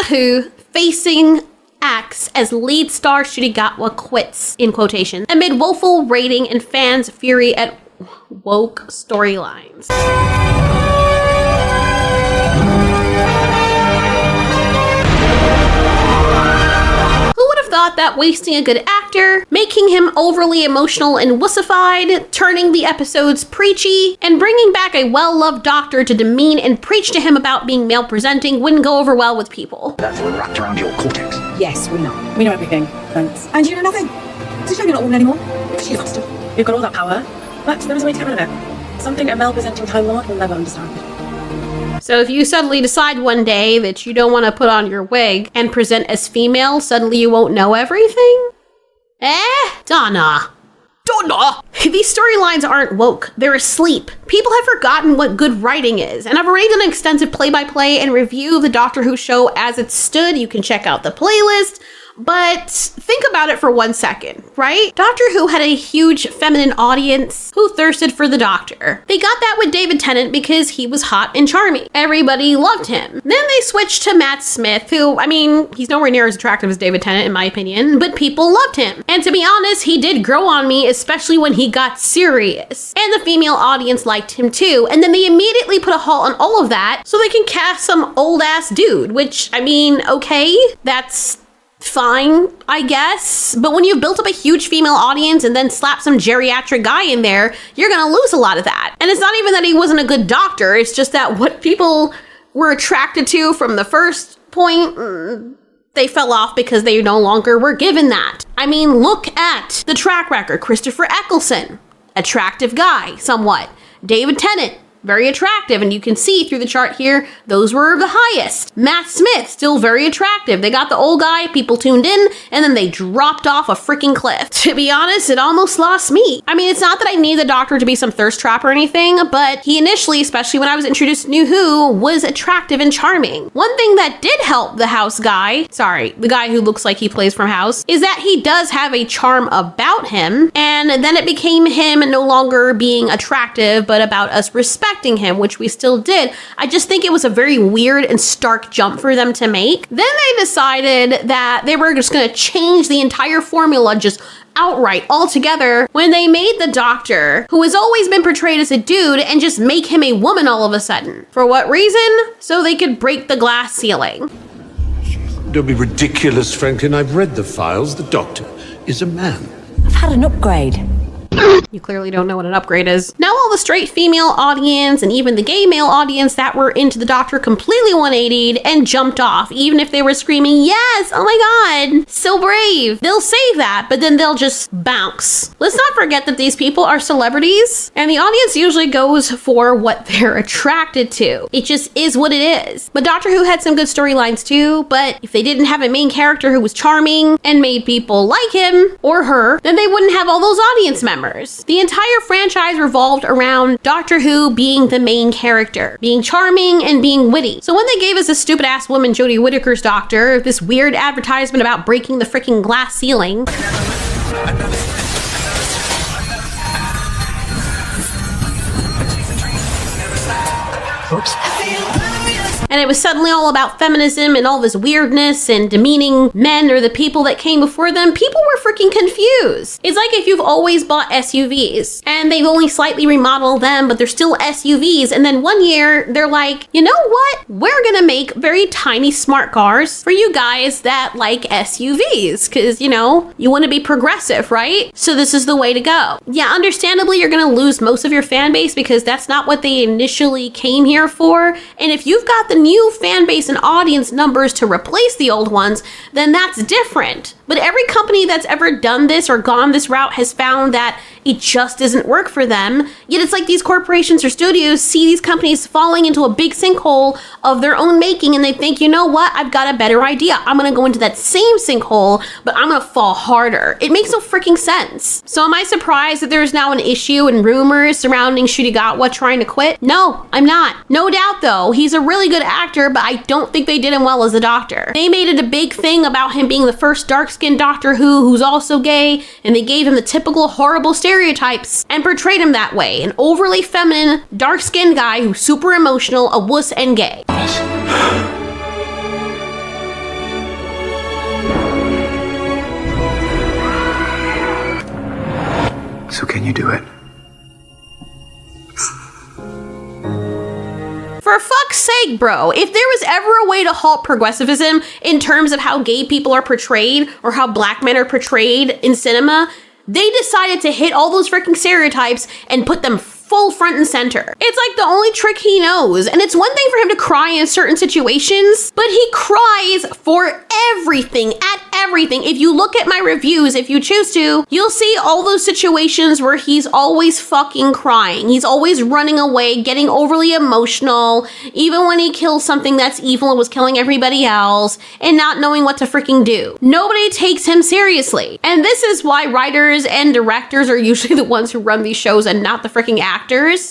Who facing acts as lead star Ncuti Gatwa quits, in quotation, amid woeful rating and fans' fury at woke storylines. Thought that wasting a good actor, making him overly emotional and wussified, turning the episodes preachy, and bringing back a well-loved doctor to demean and preach to him about being male-presenting wouldn't go over well with people. That's wrapped around your cortex. Yes, we know. We know everything. Thanks. And you know nothing? So you're not a woman anymore? She lost it. You've got all that power, but there is a way to get rid of it. Something a male-presenting Time Lord will never understand. So if you suddenly decide one day that you don't want to put on your wig and present as female, suddenly you won't know everything? Donna. These storylines aren't woke. They're asleep. People have forgotten what good writing is. And I've already done an extensive play-by-play and review of the Doctor Who show as it stood. You can check out the playlist. But think about it for 1 second, right? Doctor Who had a huge feminine audience who thirsted for the Doctor. They got that with David Tennant because he was hot and charming. Everybody loved him. Then they switched to Matt Smith, who, I mean, he's nowhere near as attractive as David Tennant in my opinion, but people loved him. And to be honest, he did grow on me, especially when he got serious. And the female audience liked him too. And then they immediately put a halt on all of that so they can cast some old ass dude, which, I mean, okay, that's fine, I guess. But when you've built up a huge female audience and then slap some geriatric guy in there, you're gonna lose a lot of that. And it's not even that he wasn't a good doctor, it's just that what people were attracted to from the first point, they fell off because they no longer were given that. I mean, look at the track record. Christopher Eccleston, attractive guy, somewhat. David Tennant, very attractive, and you can see through the chart here, those were the highest. Matt Smith, still very attractive. They got the old guy, people tuned in, and then they dropped off a freaking cliff. To be honest, it almost lost me. I mean, it's not that I need the Doctor to be some thirst trap or anything, but he initially, especially when I was introduced to New Who, was attractive and charming. One thing that did help the House guy, the guy who looks like he plays from House, is that he does have a charm about him, and then it became him no longer being attractive, but about us respecting him, which we still did. I just think it was a very weird and stark jump for them to make. Then they decided that they were just going to change the entire formula just outright altogether when they made the Doctor, who has always been portrayed as a dude, and just make him a woman all of a sudden. For what reason? So they could break the glass ceiling. Don't be ridiculous, Franklin. I've read the files. The Doctor is a man. I've had an upgrade. You clearly don't know what an upgrade is. Now all the straight female audience and even the gay male audience that were into the Doctor completely 180'd and jumped off, even if they were screaming, yes, oh my god, so brave. They'll say that, but then they'll just bounce. Let's not forget that these people are celebrities, and the audience usually goes for what they're attracted to. It just is what it is. But Doctor Who had some good storylines too, but if they didn't have a main character who was charming and made people like him or her, then they wouldn't have all those audience members. The entire franchise revolved around Doctor Who being the main character, being charming and being witty. So when they gave us this stupid ass woman, Jodie Whittaker's Doctor, this weird advertisement about breaking the freaking glass ceiling, Oops. and it was suddenly all about feminism and all this weirdness and demeaning men or the people that came before them, people were freaking confused. It's like if you've always bought SUVs and they've only slightly remodeled them, but they're still SUVs, and then one year they're like, you know what? We're gonna make very tiny smart cars for you guys that like SUVs, because, you know, you want to be progressive, right? So this is the way to go. Yeah, understandably, you're gonna lose most of your fan base because that's not what they initially came here for, and if you've got the new fan base and audience numbers to replace the old ones, then that's different. But every company that's ever done this or gone this route has found that it just doesn't work for them. Yet it's like these corporations or studios see these companies falling into a big sinkhole of their own making, and they think, you know what, I've got a better idea. I'm gonna go into that same sinkhole, but I'm gonna fall harder. It makes no freaking sense. So am I surprised that there's now an issue and rumors surrounding Ncuti Gatwa trying to quit? No, I'm not. No doubt though, he's a really good actor, but I don't think they did him well as a Doctor. They made it a big thing about him being the first dark-skinned Doctor who's also gay, and they gave him the typical horrible stereotypes and portrayed him that way. An overly feminine, dark-skinned guy who's super emotional, a wuss, and gay. you do it. For fuck's sake, bro, if there was ever a way to halt progressivism in terms of how gay people are portrayed or how black men are portrayed in cinema, they decided to hit all those freaking stereotypes and put them full front and center. It's like the only trick he knows. And it's one thing for him to cry in certain situations, but he cries for everything, at everything. If you look at my reviews, if you choose to, you'll see all those situations where he's always fucking crying. He's always running away, getting overly emotional, even when he kills something that's evil and was killing everybody else, and not knowing what to freaking do. Nobody takes him seriously. And this is why writers and directors are usually the ones who run these shows and not the freaking actors.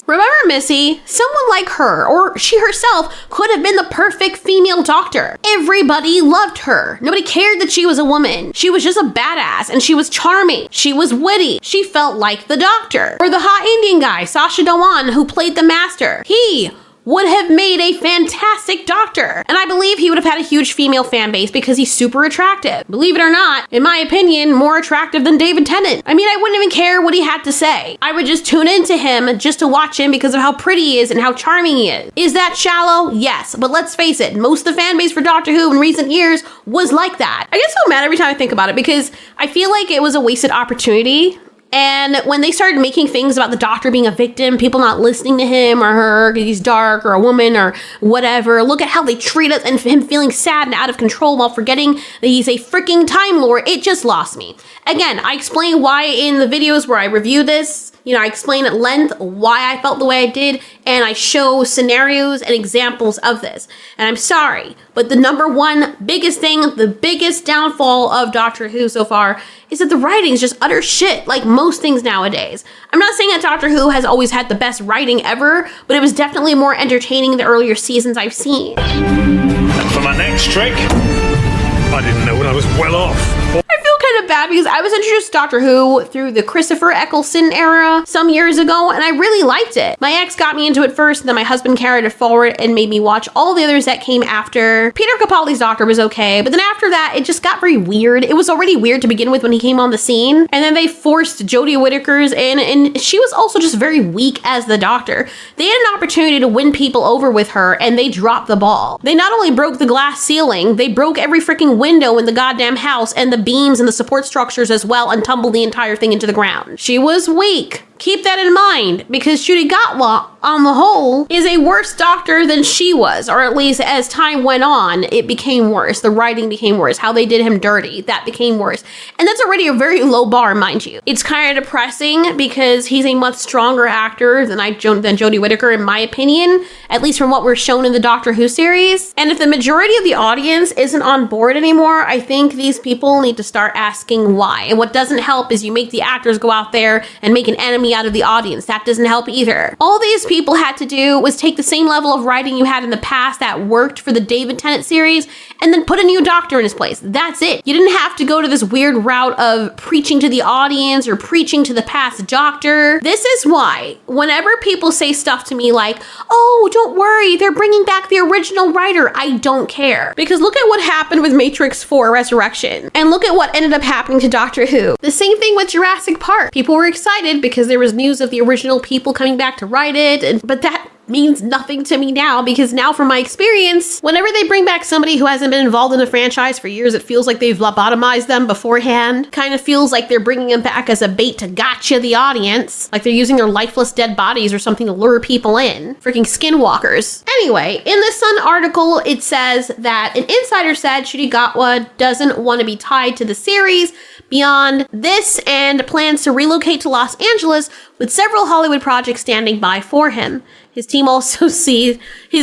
Remember Missy? Someone like her, or she herself, could have been the perfect female doctor. Everybody loved her. Nobody cared that she was a woman. She was just a badass, and she was charming. She was witty. She felt like the doctor. Or the hot Indian guy, Sacha Dhawan, who played the master. He would have made a fantastic doctor. And I believe he would have had a huge female fan base because he's super attractive. Believe it or not, in my opinion, more attractive than David Tennant. I mean, I wouldn't even care what he had to say. I would just tune into him just to watch him because of how pretty he is and how charming he is. Is that shallow? Yes. But let's face it, most of the fan base for Doctor Who in recent years was like that. I get so mad every time I think about it because I feel like it was a wasted opportunity. And when they started making things about the doctor being a victim, people not listening to him or her because he's dark or a woman or whatever, look at how they treat us and him feeling sad and out of control while forgetting that he's a freaking Time Lord. It just lost me. Again, I explain why in the videos where I review this. I explain at length why I felt the way I did, and I show scenarios and examples of this. And I'm sorry, but the number one biggest thing, the biggest downfall of Doctor Who so far is that the writing is just utter shit, like most things nowadays. I'm not saying that Doctor Who has always had the best writing ever, but it was definitely more entertaining in the earlier seasons I've seen. And for my next trick, I didn't know when I was well off. I feel kind of bad because I was introduced to Doctor Who through the Christopher Eccleston era some years ago, and I really liked it. My ex got me into it first, and then my husband carried it forward and made me watch all the others that came after. Peter Capaldi's Doctor was okay, but then after that, it just got very weird. It was already weird to begin with when he came on the scene, and then they forced Jodie Whittaker's in, and she was also just very weak as the Doctor. They had an opportunity to win people over with her, and they dropped the ball. They not only broke the glass ceiling, they broke every freaking window in the goddamn house and the beams and the support structures as well and tumbled the entire thing into the ground. She was weak. Keep that in mind, because Ncuti Gatwa, on the whole, is a worse doctor than she was, or at least as time went on, it became worse. The writing became worse. How they did him dirty, that became worse. And that's already a very low bar, mind you. It's kind of depressing because he's a much stronger actor than Jodie Whittaker, in my opinion, at least from what we're shown in the Doctor Who series. And if the majority of the audience isn't on board anymore, I think these people need to start asking why. And what doesn't help is you make the actors go out there and make an enemy out of the audience. That doesn't help either. All these people had to do was take the same level of writing you had in the past that worked for the David Tennant series and then put a new doctor in his place. That's it. You didn't have to go to this weird route of preaching to the audience or preaching to the past doctor. This is why whenever people say stuff to me like, oh, don't worry, they're bringing back the original writer, I don't care. Because look at what happened with Matrix 4 Resurrection, and look at what ended up happening to Doctor Who. The same thing with Jurassic Park. People were excited because there was news of the original people coming back to write it, but that means nothing to me now, because now from my experience, whenever they bring back somebody who hasn't been involved in a franchise for years, it feels like they've lobotomized them beforehand. Kind of feels like they're bringing them back as a bait to gotcha the audience, like they're using their lifeless dead bodies or something to lure people in. Freaking skinwalkers. Anyway, in the Sun article, it says that an insider said Ncuti Gatwa doesn't want to be tied to the series beyond this and plans to relocate to Los Angeles with several Hollywood projects standing by for him. His team also sees a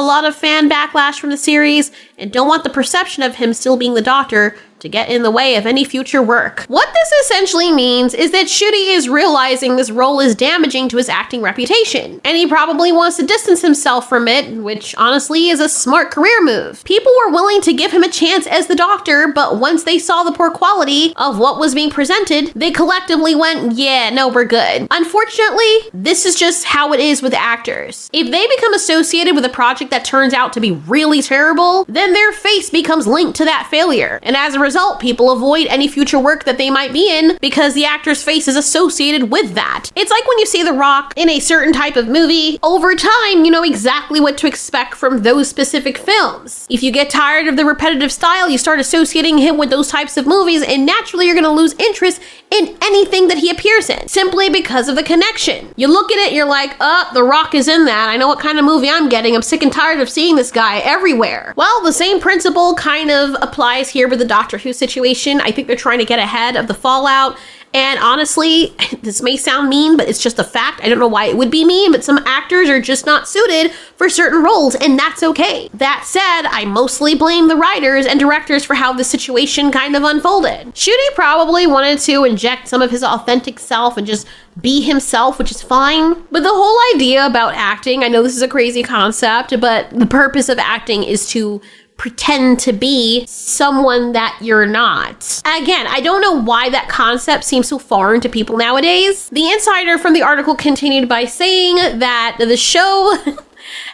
lot of fan backlash from the series and don't want the perception of him still being the Doctor to get in the way of any future work. What this essentially means is that Ncuti is realizing this role is damaging to his acting reputation, and he probably wants to distance himself from it, which honestly is a smart career move. People were willing to give him a chance as the Doctor, but once they saw the poor quality of what was being presented, they collectively went, yeah, no, we're good. Unfortunately, this is just how it is with actors. If they become associated with a project that turns out to be really terrible, then their face becomes linked to that failure, and as a result, result, people avoid any future work that they might be in because the actor's face is associated with that. It's like when you see The Rock in a certain type of movie, over time, you know exactly what to expect from those specific films. If you get tired of the repetitive style, you start associating him with those types of movies, and naturally you're gonna lose interest in anything that he appears in, simply because of the connection. You look at it, you're like, The Rock is in that. I know what kind of movie I'm getting. I'm sick and tired of seeing this guy everywhere. Well, the same principle kind of applies here with the Doctor Who situation. I think they're trying to get ahead of the fallout. And honestly, this may sound mean, but it's just a fact. I don't know why it would be mean, but some actors are just not suited for certain roles, and that's okay. That said, I mostly blame the writers and directors for how the situation kind of unfolded. Ncuti probably wanted to inject some of his authentic self and just be himself, which is fine. But the whole idea about acting, I know this is a crazy concept, but the purpose of acting is to pretend to be someone that you're not. Again, I don't know why that concept seems so foreign to people nowadays. The insider from the article continued by saying that the show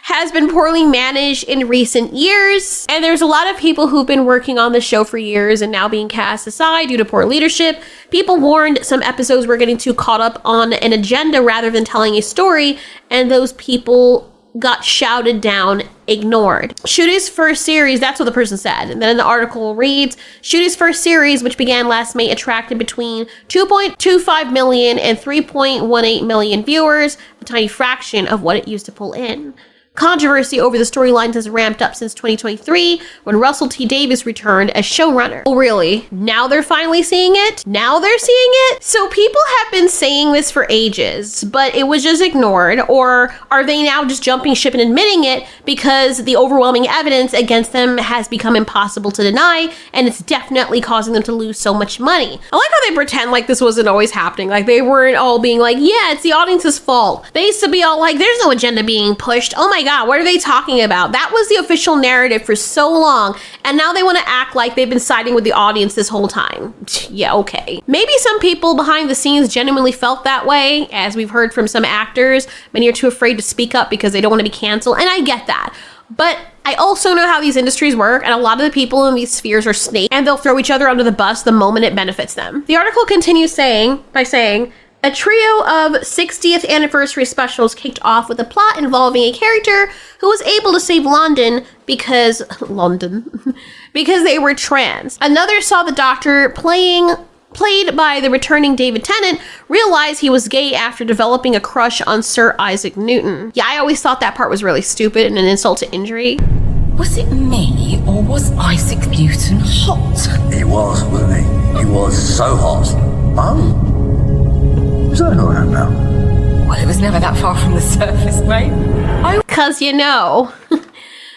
has been poorly managed in recent years, and there's a lot of people who've been working on the show for years and now being cast aside due to poor leadership. People warned some episodes were getting too caught up on an agenda rather than telling a story, and those people got shouted down, ignored. Ncuti's first series, that's what the person said. And then the article reads, Ncuti's first series, which began last May, attracted between 2.25 million and 3.18 million viewers, a tiny fraction of what it used to pull in. Controversy over the storylines has ramped up since 2023 when Russell T Davies returned as showrunner. Oh, really? Now they're finally seeing it? Now they're seeing it? So people have been saying this for ages, but it was just ignored. Or are they now just jumping ship and admitting it because the overwhelming evidence against them has become impossible to deny, and it's definitely causing them to lose so much money? I like how they pretend like this wasn't always happening. Like they weren't all being like, yeah, it's the audience's fault. They used to be all like, there's no agenda being pushed. Oh my God, what are they talking about? That was the official narrative for so long, and now they want to act like they've been siding with the audience this whole time. Yeah, okay. Maybe some people behind the scenes genuinely felt that way, as we've heard from some actors. Many are too afraid to speak up because they don't want to be canceled, and I get that. But I also know how these industries work, and a lot of the people in these spheres are snakes, and they'll throw each other under the bus the moment it benefits them. The article continues by saying, a trio of 60th anniversary specials kicked off with a plot involving a character who was able to save London because they were trans. Another saw the Doctor played by the returning David Tennant, realize he was gay after developing a crush on Sir Isaac Newton. Yeah, I always thought that part was really stupid and an insult to injury. Was it me, or was Isaac Newton hot? He was, wasn't he? He was so hot. Oh. Is that who I am now? Well, it was never that far from the surface, mate. Cause you know,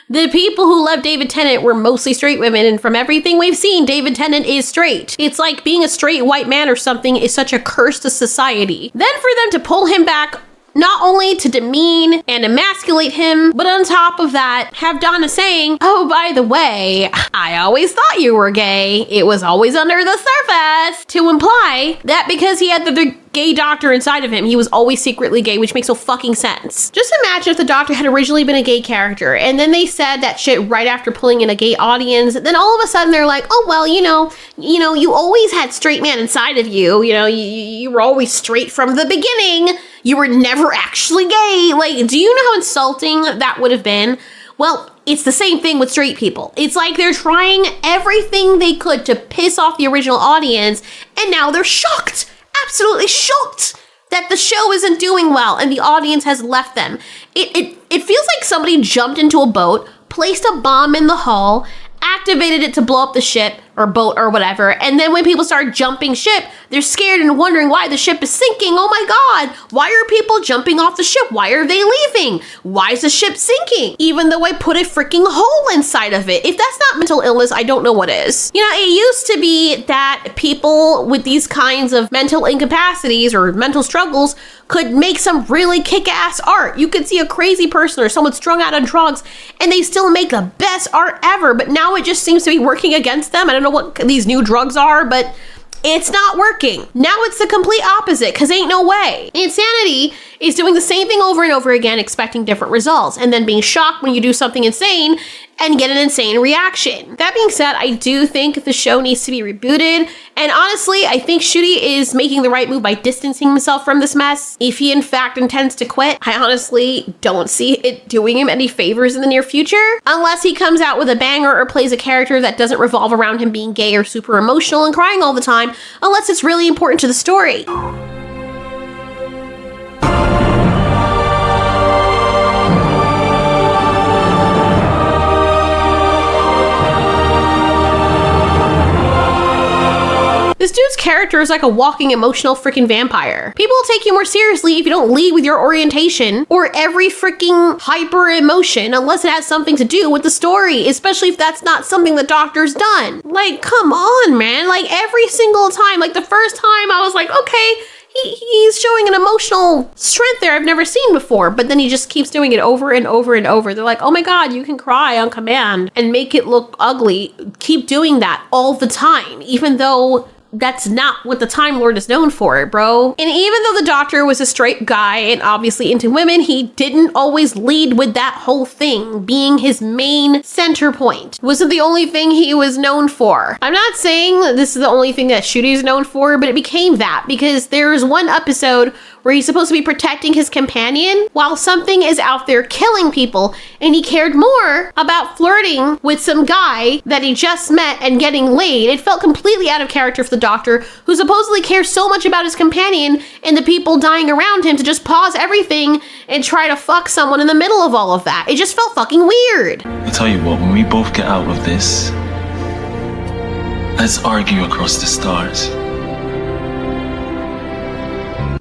the people who love David Tennant were mostly straight women, and from everything we've seen, David Tennant is straight. It's like being a straight white man or something is such a curse to society. Then for them to pull him back, not only to demean and emasculate him, but on top of that, have Donna saying, oh, by the way, I always thought you were gay. It was always under the surface, to imply that because he had the gay Doctor inside of him, he was always secretly gay, which makes no fucking sense. Just imagine if the Doctor had originally been a gay character, and then they said that shit right after pulling in a gay audience, then all of a sudden they're like, oh, well, you know, you always had straight man inside of you, you were always straight from the beginning. You were never actually gay. Like, do you know how insulting that would have been? Well, it's the same thing with straight people. It's like they're trying everything they could to piss off the original audience, and now they're shocked, absolutely shocked that the show isn't doing well and the audience has left them. It feels like somebody jumped into a boat, placed a bomb in the hull, activated it to blow up the ship or boat or whatever, and then when people start jumping ship, they're scared and wondering why the ship is sinking. Oh my God, why are people jumping off the ship? Why are they leaving? Why is the ship sinking? Even though I put a freaking hole inside of it. If that's not mental illness, I don't know what is. It used to be that people with these kinds of mental incapacities or mental struggles could make some really kick-ass art. You could see a crazy person or someone strung out on drugs and they still make the best art ever, but now it just seems to be working against them. I don't know what these new drugs are, but it's not working. Now it's the complete opposite, because ain't no way. Insanity is doing the same thing over and over again, expecting different results, and then being shocked when you do something insane and get an insane reaction. That being said, I do think the show needs to be rebooted, and honestly, I think Ncuti is making the right move by distancing himself from this mess. If he in fact intends to quit, I honestly don't see it doing him any favors in the near future, unless he comes out with a banger or plays a character that doesn't revolve around him being gay or super emotional and crying all the time, unless it's really important to the story. This dude's character is like a walking emotional freaking vampire. People will take you more seriously if you don't lead with your orientation or every freaking hyper emotion unless it has something to do with the story, especially if that's not something the doctor's done. Like, come on, man. Like, every single time, like the first time I was like, okay, he's showing an emotional strength there I've never seen before, but then he just keeps doing it over and over and over. They're like, oh my God, you can cry on command and make it look ugly. Keep doing that all the time, even though that's not what the Time Lord is known for, bro. And even though the Doctor was a straight guy and obviously into women, he didn't always lead with that whole thing being his main center point. It wasn't the only thing he was known for. I'm not saying that this is the only thing that Ncuti is known for, but it became that because there's one episode where he's supposed to be protecting his companion while something is out there killing people, and he cared more about flirting with some guy that he just met and getting laid. It felt completely out of character for the Doctor, who supposedly cares so much about his companion and the people dying around him, to just pause everything and try to fuck someone in the middle of all of that. It just felt fucking weird. I'll tell you what, when we both get out of this, let's argue across the stars.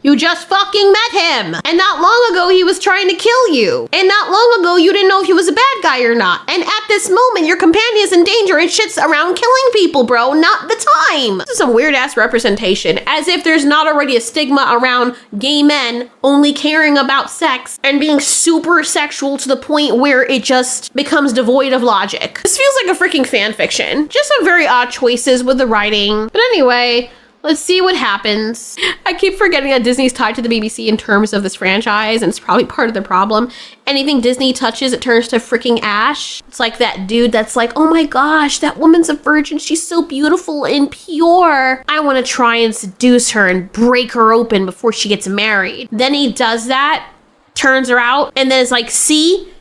You just fucking met him. And not long ago, he was trying to kill you. And not long ago, you didn't know if he was a bad guy or not. And at this moment, your companion's in danger and shit's around killing people, bro. Not the time. This is some weird ass representation. As if there's not already a stigma around gay men only caring about sex and being super sexual to the point where it just becomes devoid of logic. This feels like a freaking fan fiction. Just some very odd choices with the writing. But anyway, let's see what happens. I keep forgetting that Disney's tied to the BBC in terms of this franchise, and it's probably part of the problem. Anything Disney touches, it turns to freaking ash. It's like that dude that's like, oh my gosh, that woman's a virgin. She's so beautiful and pure. I want to try and seduce her and break her open before she gets married. Then he does that, turns her out, and then it's like, see,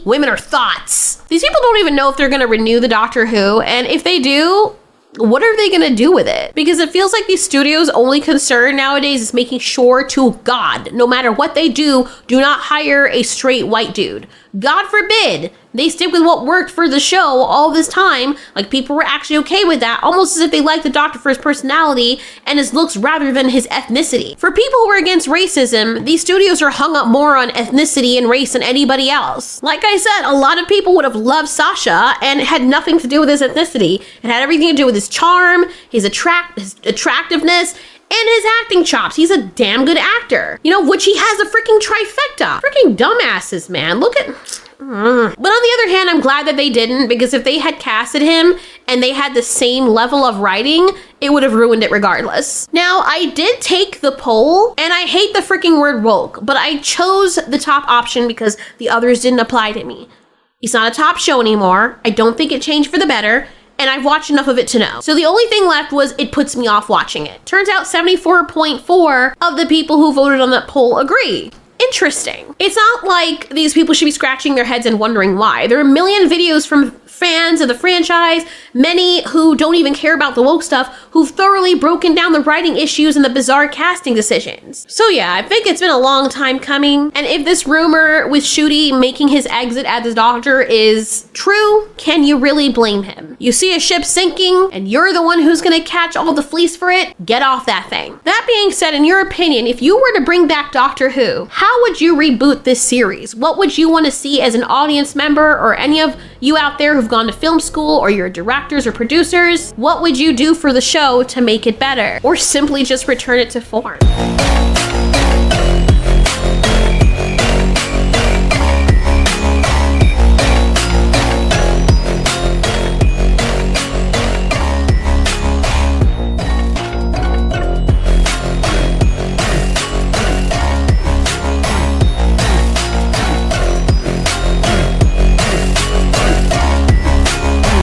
women are thoughts. These people don't even know if they're going to renew the Doctor Who, and if they do, what are they gonna do with it? Because it feels like these studios' only concern nowadays is making sure to God, no matter what they do not hire a straight white dude. God forbid they stick with what worked for the show all this time. Like, people were actually okay with that, almost as if they liked the Doctor for his personality and his looks rather than his ethnicity. For people who are against racism, these studios are hung up more on ethnicity and race than anybody else. Like I said, a lot of people would have loved Sasha, and it had nothing to do with his ethnicity. It had everything to do with his charm, his attractiveness, and his acting chops. He's a damn good actor. You know, which he has a freaking trifecta. Freaking dumbasses, man. Look at... But on the other hand, I'm glad that they didn't, because if they had casted him and they had the same level of writing, it would have ruined it regardless. Now, I did take the poll, and I hate the freaking word woke, but I chose the top option because the others didn't apply to me. He's not a top show anymore. I don't think it changed for the better, and I've watched enough of it to know. So the only thing left was it puts me off watching it. Turns out 74.4% of the people who voted on that poll agree. Interesting. It's not like these people should be scratching their heads and wondering why. There are a million videos from fans of the franchise, many who don't even care about the woke stuff, who've thoroughly broken down the writing issues and the bizarre casting decisions. So yeah, I think it's been a long time coming, and if this rumor with Ncuti making his exit as the Doctor is true, can you really blame him? You see a ship sinking, and you're the one who's gonna catch all the fleece for it? Get off that thing. That being said, in your opinion, if you were to bring back Doctor Who, how would you reboot this series? What would you want to see as an audience member, or any of you out there who've gone to film school, or your directors or producers? What would you do for the show to make it better? Or simply just return it to form?